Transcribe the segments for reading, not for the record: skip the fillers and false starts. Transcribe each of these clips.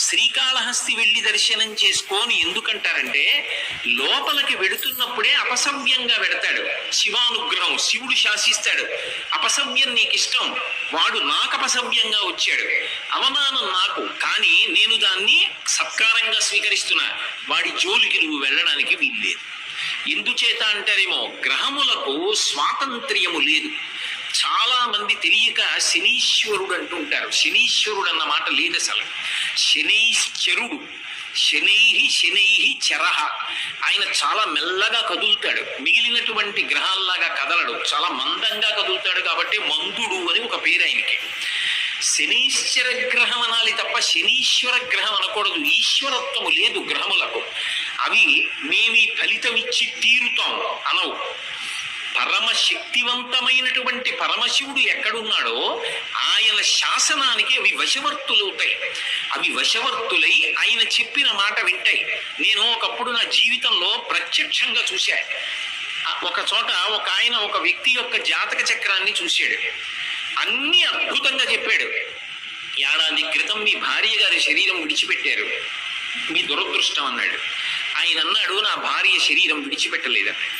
శ్రీకాళహస్తి వెళ్లి దర్శనం చేసుకోని ఎందుకంటారంటే లోపలికి వెడుతున్నప్పుడే అపసవ్యంగా వెడతాడు. శివానుగ్రహం, శివుడు శాసిస్తాడు. అపసవ్యం నీకు ఇష్టం, వాడు నాకు అపసవ్యంగా వచ్చాడు, అవమానం నాకు, కానీ నేను దాన్ని సత్కారంగా స్వీకరిస్తున్నా, వాడి జోలికి నువ్వు వెళ్ళడానికి వీల్లేదు. ఎందుచేత అంటారేమో, గ్రహములకు స్వాతంత్ర్యము లేదు. చాలా మంది తెలియక శనీశ్వరుడు అంటుంటారు. శనీశ్వరుడు అన్న మాట లేదు అసలు. శనైశ్చరుడు, శనై చరహ. ఆయన చాలా మెల్లగా కదులుతాడు, మిగిలినటువంటి గ్రహాల్లాగా కదలడు, చాలా మందంగా కదులుతాడు కాబట్టి మందుడు అని ఒక పేరు ఆయనకి. శనీశ్వర గ్రహం అనాలి తప్ప శనీశ్వర గ్రహం అనకూడదు. ఈశ్వరత్వము లేదు గ్రహములకు. అవి మేమీ ఫలితం ఇచ్చి తీరుతాం అనవు. పరమశక్తివంతమైనటువంటి పరమశివుడు ఎక్కడున్నాడో ఆయన శాసనానికి అవి వశవర్తులవుతాయి. అవి వశవర్తులై ఆయన చెప్పిన మాట వింటాయి. నేను ఒకప్పుడు నా జీవితంలో ప్రత్యక్షంగా చూశా. ఒక చోట ఒక ఆయన ఒక వ్యక్తి యొక్క జాతక చక్రాన్ని చూశాడు. అన్ని అద్భుతంగా చెప్పాడు. ఏడాది క్రితం మీ భార్య గారి శరీరం విడిచిపెట్టారు, మీ దురదృష్టం అన్నాడు. ఆయన అన్నాడు, నా భార్య శరీరం విడిచిపెట్టలేదన్నాడు.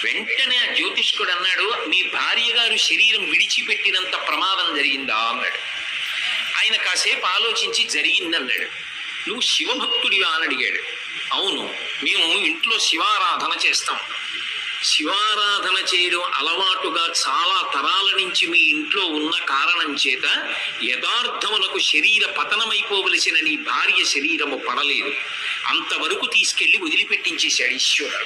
వెంటనే ఆ జ్యోతిష్కుడు అన్నాడు, మీ భార్య గారు శరీరం విడిచిపెట్టినంత ప్రమాదం జరిగిందా అన్నాడు. ఆయన కాసేపు ఆలోచించి జరిగిందన్నాడు. నువ్వు శివభక్తుడివా అని అడిగాడు. అవును, మేము ఇంట్లో శివారాధన చేస్తాం. శివారాధన చేయడం అలవాటుగా చాలా తరాల నుంచి మీ ఇంట్లో ఉన్న కారణం చేత యథార్థమునకు శరీర పతనమైపోవలసిన నీ భార్య శరీరము పడలేదు, అంతవరకు తీసుకెళ్లి వదిలిపెట్టించేశాడు ఈశ్వరుడు.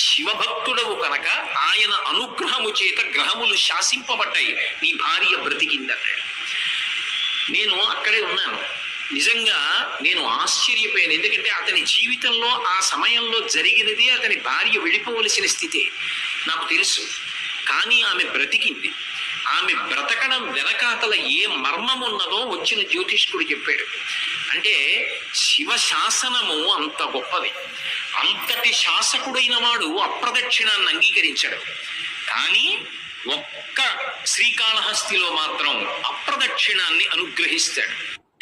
శివభక్తుడవు కనుక ఆయన అనుగ్రహము చేత గ్రహములు శాసింపబడ్డాయి, నీ భార్య బ్రతికిందన్నాడు. నేను అక్కడే ఉన్నాను. నిజంగా నేను ఆశ్చర్యపోయాను. ఎందుకంటే అతని జీవితంలో ఆ సమయంలో జరిగినది అతని భార్య వెళ్ళిపోవలసిన స్థితే నాకు తెలుసు. కానీ ఆమె బ్రతికింది. ఆమె బ్రతకడం వెనకాతల ఏ మర్మం ఉన్నదో వచ్చిన జ్యోతిష్కుడు చెప్పాడు. అంటే శివ శాసనము అంత గొప్పది. అంతటి శాసకుడైన వాడు అప్రదక్షిణాన్ని అంగీకరించడు. కానీ ఒక్క శ్రీకాళహస్తిలో మాత్రం అప్రదక్షిణాన్ని అనుగ్రహిస్తాడు.